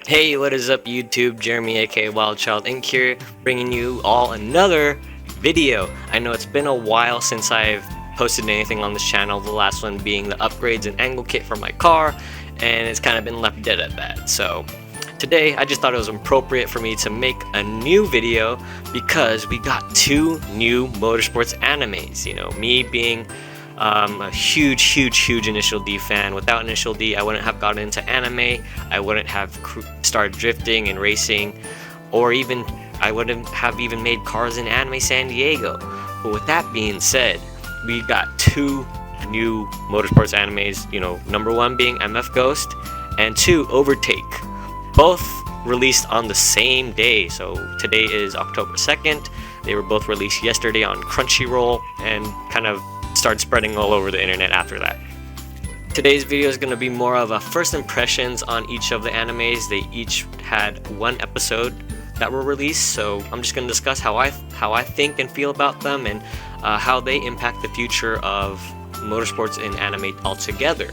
Hey, what is up YouTube? Jeremy aka Wildchild Inc. here, bringing you all another video. I know it's been a while since I've posted anything on this channel, the last one being the upgrades and angle kit for my car, and it's kind of been left dead at that. So today I just thought it was appropriate for me to make a new video because we got two new motorsports animes. You know, me being a huge Initial D fan. Without Initial D, I wouldn't have gotten into anime. I wouldn't have started drifting and racing, or even I wouldn't have even made cars in Anime San Diego. But with that being said, we got two new motorsports animes. You know, number one being MF Ghost, and two Overtake. Both released on the same day. So today is October 2nd. They were both released yesterday on Crunchyroll and kind of started spreading all over the internet after that. Today's video is going to be more of a first impressions on each of the animes. They each had one episode that were released, so I'm just going to discuss how I think and feel about them, and how they impact the future of motorsports in anime altogether.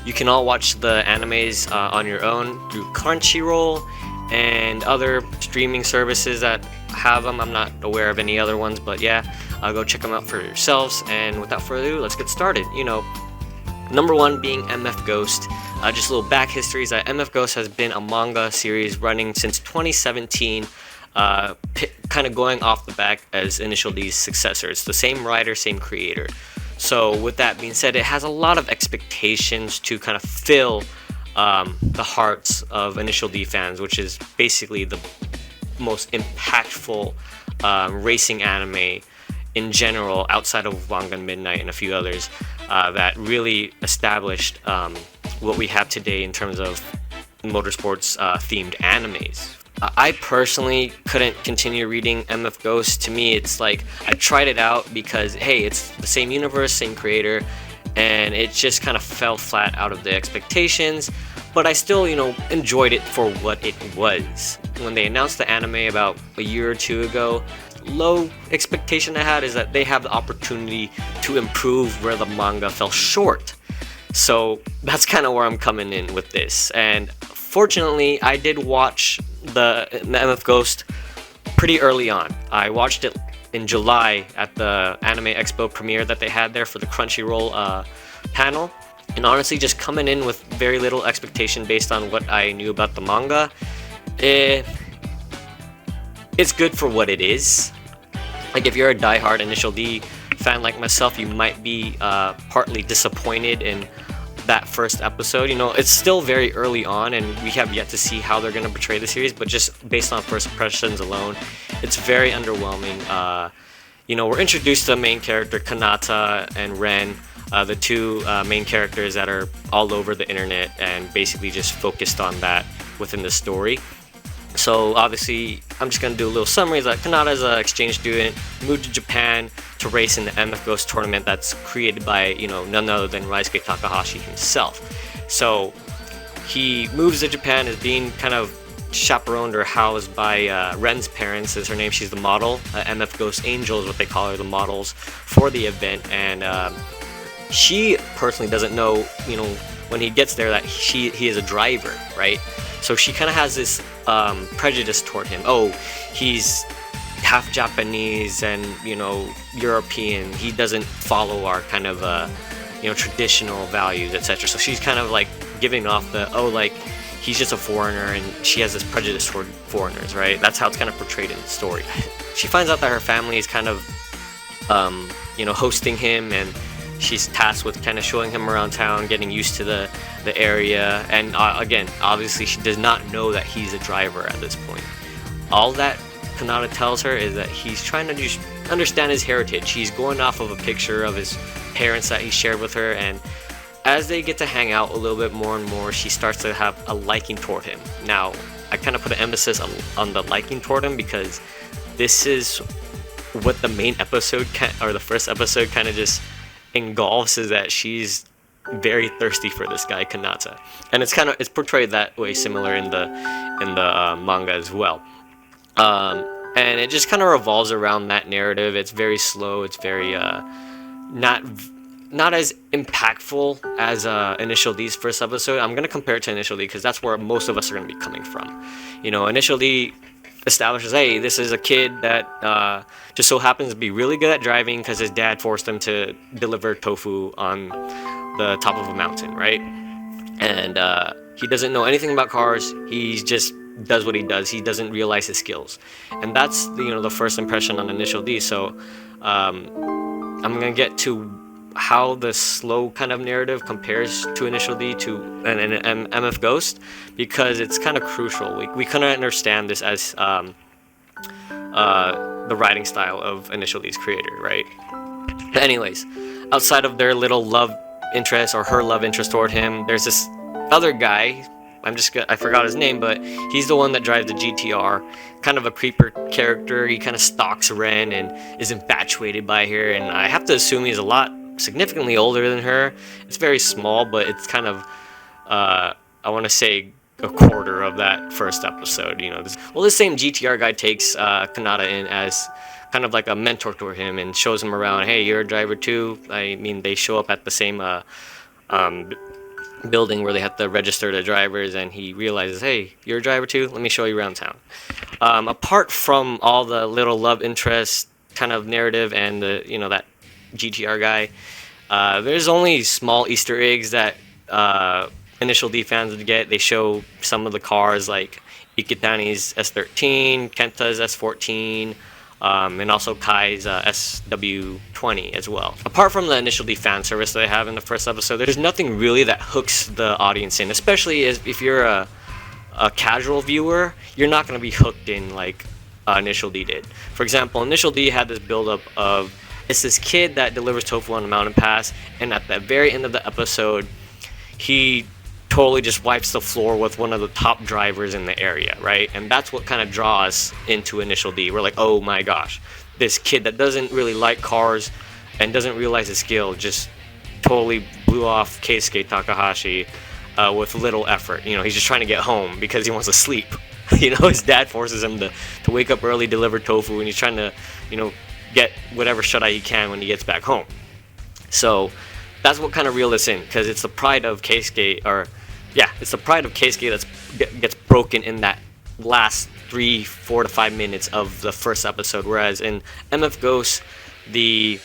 You can all watch the animes on your own through Crunchyroll and other streaming services that have them. I'm not aware of any other ones, but yeah, go check them out for yourselves. And without further ado, let's get started. You know, number one being MF Ghost. Just a little back history is that MF Ghost has been a manga series running since 2017, kind of going off the back as Initial D's successor. It's the same writer, same creator. So with that being said, it has a lot of expectations to kind of fill the hearts of Initial D fans, which is basically the most impactful racing anime in general, outside of Wangan Midnight and a few others, that really established what we have today in terms of motorsports themed animes. I personally couldn't continue reading MF Ghost. To me, it's like I tried it out because, hey, it's the same universe, same creator, and it just kind of fell flat out of the expectations. But I still, you know, enjoyed it for what it was. When they announced the anime about a year or two ago, low expectation I had is that they have the opportunity to improve where the manga fell short. So that's kind of where I'm coming in with this. And fortunately, I did watch the MF Ghost pretty early on. I watched it in July at the Anime Expo premiere that they had there for the Crunchyroll panel. And honestly, just coming in with very little expectation based on what I knew about the manga, it's good for what it is. Like, if you're a diehard Initial D fan like myself, you might be partly disappointed in that first episode. You know, it's still very early on and we have yet to see how they're going to portray the series, but just based on first impressions alone, it's very underwhelming. You know, we're introduced to the main character Kanata and Ren, the two main characters that are all over the internet and basically just focused on that within the story. So obviously, I'm just going to do a little summary. That Kanata is an exchange student, moved to Japan to race in the MF Ghost tournament that's created by, you know, none other than Raisuke Takahashi himself. So he moves to Japan, is being kind of chaperoned or housed by Ren's parents, is her name. She's the model. MF Ghost Angel is what they call her, the models for the event. And she personally doesn't know, you know, when he gets there that he is a driver, right? So she kind of has this prejudice toward him. Oh, he's half Japanese and, you know, European. He doesn't follow our kind of, you know, traditional values, etc. So she's kind of like giving off the, oh, like, he's just a foreigner, and she has this prejudice toward foreigners, right? That's how it's kind of portrayed in the story. She finds out that her family is kind of, you know, hosting him, and she's tasked with kind of showing him around town, getting used to the area. And again, obviously she does not know that he's a driver at this point. All that Kanata tells her is that he's trying to just understand his heritage. He's going off of a picture of his parents that he shared with her, and as they get to hang out a little bit more and more, she starts to have a liking toward him. Now, I kind of put an emphasis on the liking toward him because this is what the main episode, or the first episode, kind of just engulfs, is that she's very thirsty for this guy Kanata, and it's portrayed that way, similar in the manga as well. And it just kind of revolves around that narrative. It's very slow. It's very not not as impactful as Initial D's first episode. I'm gonna compare it to Initial D because that's where most of us are gonna be coming from. Initial D establishes, hey, this is a kid that just so happens to be really good at driving because his dad forced him to deliver tofu on the top of a mountain, right? And he doesn't know anything about cars. He just does what he does. He doesn't realize his skills, and that's the first impression on Initial D. So I'm gonna get to how the slow kind of narrative compares to Initial D to an MF Ghost, because it's kind of crucial. We kind of understand this as the writing style of Initial D's creator, right? But anyways, outside of their little love interest, or her love interest toward him, there's this other guy. I forgot his name, but he's the one that drives the GTR. Kind of a creeper character. He kind of stalks Ren and is infatuated by her, and I have to assume he's a lot significantly older than her. It's very small, but it's kind of I want to say a quarter of that first episode. This same GTR guy takes Kanata in as kind of like a mentor to him and shows him around. Hey, you're a driver too. I mean, they show up at the same building where they have to register the drivers, and he realizes, hey, you're a driver too, let me show you around town. Apart from all the little love interest kind of narrative and the that GTR guy, there's only small Easter eggs that Initial D fans would get. They show some of the cars, like Ikitani's S13, Kenta's S14, and also Kai's SW20 as well. Apart from the Initial D fan service that they have in the first episode, there's nothing really that hooks the audience in, especially if you're a casual viewer. You're not going to be hooked in like Initial D did. For example, Initial D had this build-up of, it's this kid that delivers tofu on a mountain pass, and at the very end of the episode, he totally just wipes the floor with one of the top drivers in the area, right? And that's what kind of draws into Initial D. We're like, oh my gosh, this kid that doesn't really like cars and doesn't realize his skill just totally blew off Keisuke Takahashi with little effort. He's just trying to get home because he wants to sleep. His dad forces him to wake up early, deliver tofu, and he's trying to, get whatever shut-eye he can when he gets back home. So that's what kind of reeled us in, because it's the pride of Keisuke, it's the pride of Keisuke that gets broken in that last 4 to 5 minutes of the first episode. Whereas in MF Ghost, the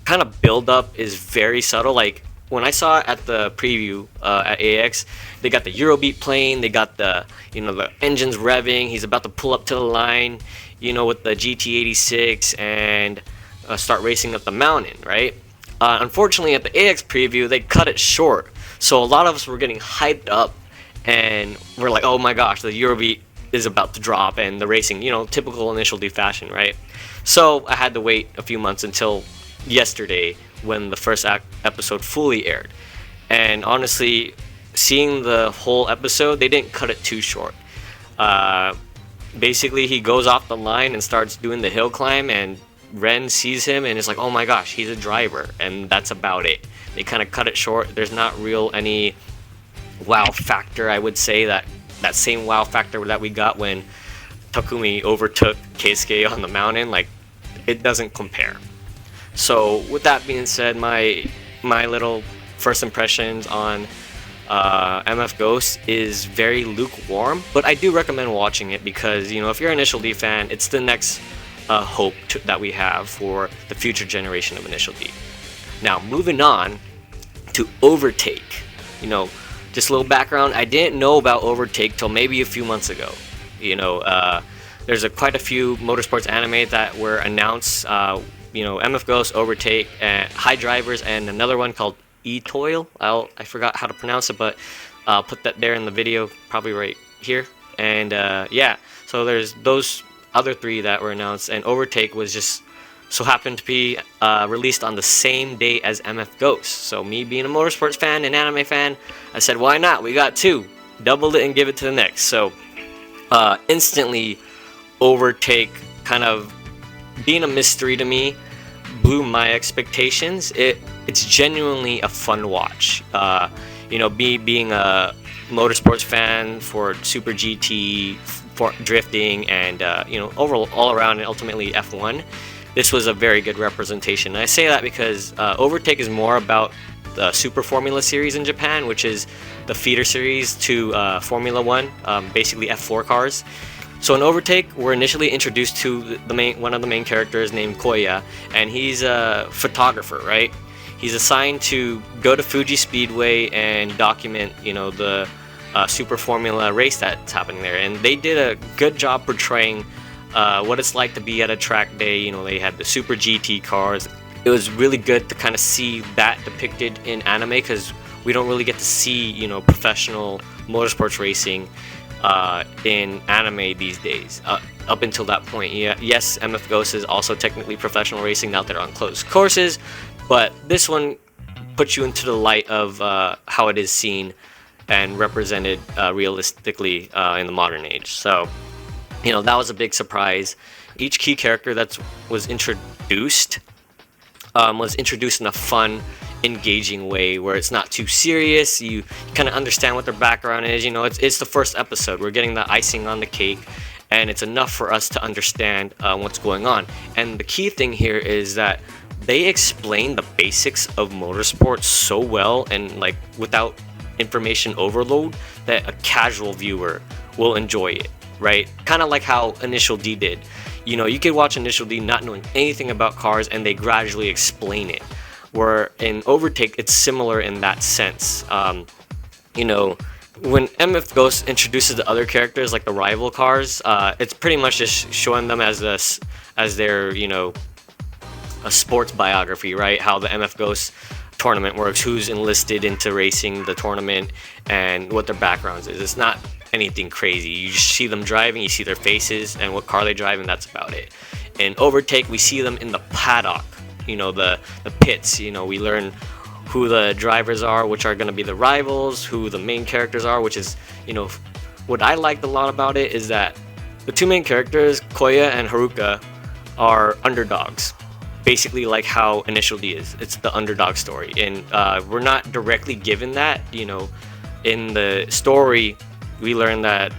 kind of build-up is very subtle. Like when I saw it at the preview at AX, they got the Eurobeat playing, they got the the engines revving. He's about to pull up to the line, with the GT86 and start racing up the mountain, right? Unfortunately, at the AX preview, they cut it short. So a lot of us were getting hyped up, and we're like, oh my gosh, the Eurobeat is about to drop, and the racing, typical Initial D fashion, right? So I had to wait a few months until yesterday when the first episode fully aired. And honestly, seeing the whole episode, they didn't cut it too short. Basically, he goes off the line and starts doing the hill climb, and Ren sees him and is like, oh my gosh, he's a driver, and that's about it. They kind of cut it short. There's not any wow factor. I would say that same wow factor that we got when Takumi overtook Keisuke on the mountain, like, it doesn't compare. So with that being said, my little first impressions on MF Ghost is very lukewarm, but I do recommend watching it because if you're an Initial D fan, it's the next hope that we have for the future generation of Initial D. Now, moving on to Overtake. Just a little background. I didn't know about Overtake till maybe a few months ago. There's quite a few motorsports anime that were announced. MF Ghost, Overtake, and High Drivers, and another one called E-Toil. I forgot how to pronounce it, but I'll put that there in the video, probably right here. And so there's those other 3 that were announced, and Overtake was just so happened to be released on the same day as MF Ghost. So me being a motorsports fan and anime fan, I said, why not? We got 2. Double it and give it to the next. So instantly, Overtake, kind of being a mystery to me, blew my expectations. It's genuinely a fun watch. Being a motorsports fan for Super GT, for drifting, and overall all around, and ultimately F1. this was a very good representation. And I say that because Overtake is more about the Super Formula series in Japan, which is the feeder series to Formula One, basically F4 cars. So in Overtake, we're initially introduced to one of the main characters named Koya, and he's a photographer, right? He's assigned to go to Fuji Speedway and document, the Super Formula race that's happening there. And they did a good job portraying what it's like to be at a track day. They had the Super GT cars. It was really good to kind of see that depicted in anime, because we don't really get to see, professional motorsports racing in anime these days. Up until that point, yes, MF Ghost is also technically professional racing now that they're on closed courses, but this one puts you into the light of how it is seen and represented realistically in the modern age. So, that was a big surprise. Each key character that was introduced in a fun, engaging way where it's not too serious. You kind of understand what their background is. It's the first episode. We're getting the icing on the cake, and it's enough for us to understand what's going on. And the key thing here is that they explain the basics of motorsports so well, and like without information overload, that a casual viewer will enjoy it, right? Kind of like how Initial D did. You could watch Initial D not knowing anything about cars, and they gradually explain it. Where in Overtake, it's similar in that sense. When MF Ghost introduces the other characters, like the rival cars, it's pretty much just showing them as their, a sports biography, right? How the MF Ghost tournament works, who's enlisted into racing the tournament, and what their backgrounds is. It's not anything crazy. You just see them driving, you see their faces and what car they drive, and that's about it. In Overtake, we see them in the paddock, the pits. We learn who the drivers are, which are going to be the rivals, who the main characters are, which is, what I liked a lot about it is that the two main characters, Koya and Haruka, are underdogs. Basically like how Initial D is. It's the underdog story. And we're not directly given that. In the story, we learn that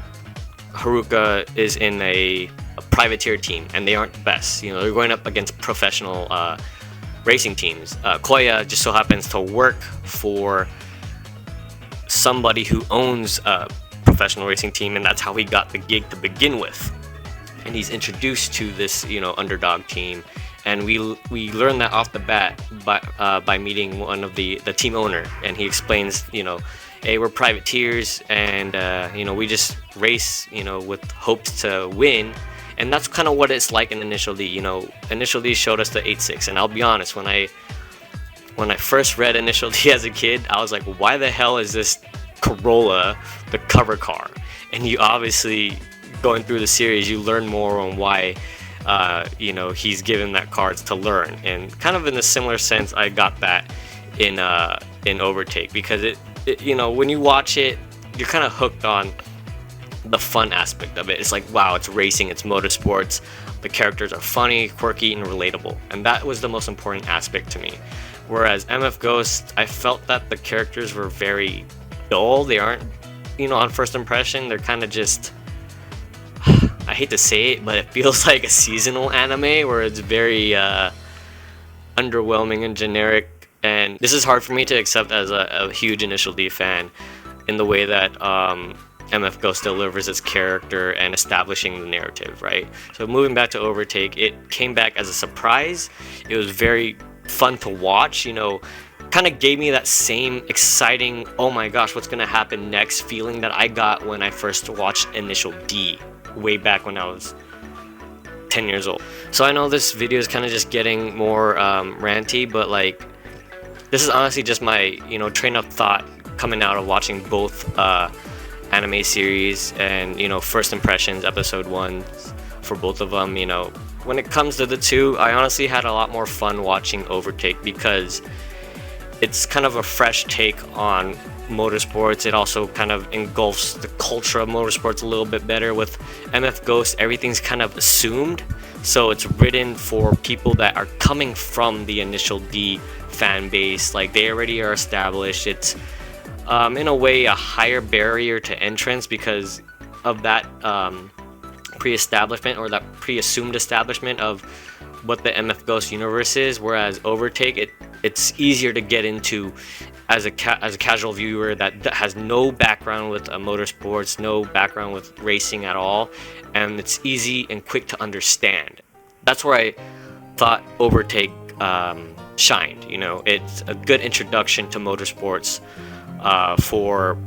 Haruka is in a privateer team, and they aren't the best. They're going up against professional racing teams. Koya just so happens to work for somebody who owns a professional racing team, and that's how he got the gig to begin with. And he's introduced to this, underdog team, and we learn that off the bat by meeting one of the team owner, and he explains, hey, we're privateers, and we just race, with hopes to win. And that's kind of what it's like in Initial D. Initial D showed us the 8.6, and I'll be honest, when I first read Initial D as a kid, I was like, why the hell is this Corolla the cover car? And you obviously, going through the series, you learn more on why he's given that cards to learn. And kind of in a similar sense, I got that in Overtake, because it when you watch it, you're kind of hooked on the fun aspect of it. It's like, wow, it's racing, it's motorsports, the characters are funny, quirky, and relatable, and that was the most important aspect to me. Whereas MF Ghost, I felt that the characters were very dull. They aren't, on first impression, they're kind of just, I hate to say it, but it feels like a seasonal anime where it's very underwhelming and generic. And this is hard for me to accept as a huge Initial D fan, in the way that MF Ghost delivers its character and establishing the narrative, right? So moving back to Overtake, it came back as a surprise. It was very fun to watch, kind of gave me that same exciting, oh my gosh, what's gonna happen next feeling that I got when I first watched Initial D way back when I was 10 years old. So I know this video is kind of just getting more ranty, but like, this is honestly just my, train of thought coming out of watching both anime series and, first impressions, episode 1 for both of them. When it comes to the two, I honestly had a lot more fun watching Overtake, because it's kind of a fresh take on motorsports. It also kind of engulfs the culture of motorsports a little bit better. With MF Ghost, everything's kind of assumed, so it's written for people that are coming from the Initial D fan base. Like, they already are established. It's in a way a higher barrier to entrance because of that pre-establishment, or that pre-assumed establishment of what the MF Ghost universe is, whereas Overtake, it's easier to get into as a casual viewer that has no background with motorsports, no background with racing at all, and it's easy and quick to understand. That's where I thought Overtake shined. You know, it's a good introduction to motorsports for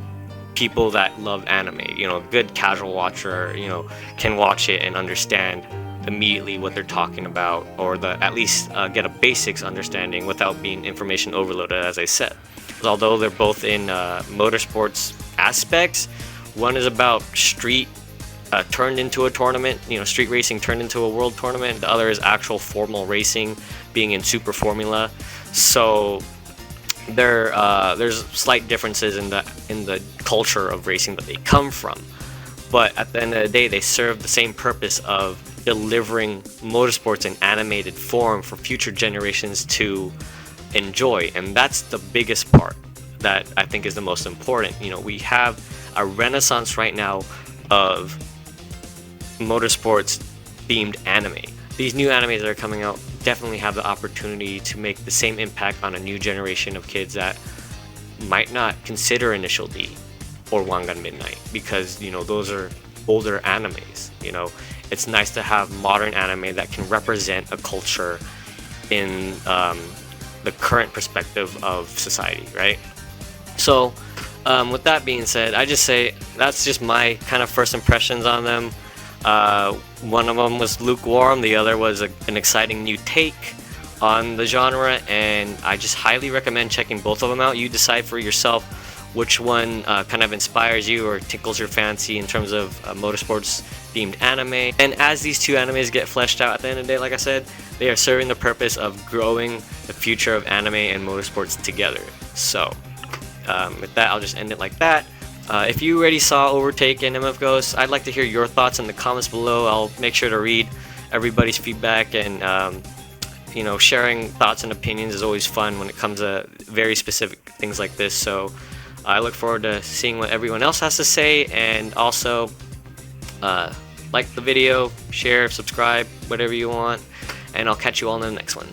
people that love anime. You know, a good casual watcher, you know, can watch it and understand immediately what they're talking about, or at least get a basics understanding without being information overloaded, as I said. Although they're both in motorsports aspects, one is about street turned into a tournament, you know, street racing turned into a world tournament. The other is actual formal racing, being in Super Formula. So there's slight differences in the culture of racing that they come from, but at the end of the day, they serve the same purpose of delivering motorsports in animated form for future generations to enjoy. And that's the biggest part that I think is the most important. You know, we have a renaissance right now of motorsports themed anime. These new animes that are coming out definitely have the opportunity to make the same impact on a new generation of kids that might not consider Initial D or Wangan Midnight, because, you know, those are older animes. You know, it's nice to have modern anime that can represent a culture in the current perspective of society, right? So with that being said, I just say that's just my kind of first impressions on them. One of them was lukewarm, the other was an exciting new take on the genre, and I just highly recommend checking both of them out. You decide for yourself which one kind of inspires you or tickles your fancy in terms of motorsports themed anime. And as these two animes get fleshed out, at the end of the day, like I said, they are serving the purpose of growing the future of anime and motorsports together. So with that, I'll just end it like that. If you already saw Overtake and MF Ghost, I'd like to hear your thoughts in the comments below. I'll make sure to read everybody's feedback, and you know, sharing thoughts and opinions is always fun when it comes to very specific things like this. So I look forward to seeing what everyone else has to say, and also like the video, share, subscribe, whatever you want, and I'll catch you all in the next one.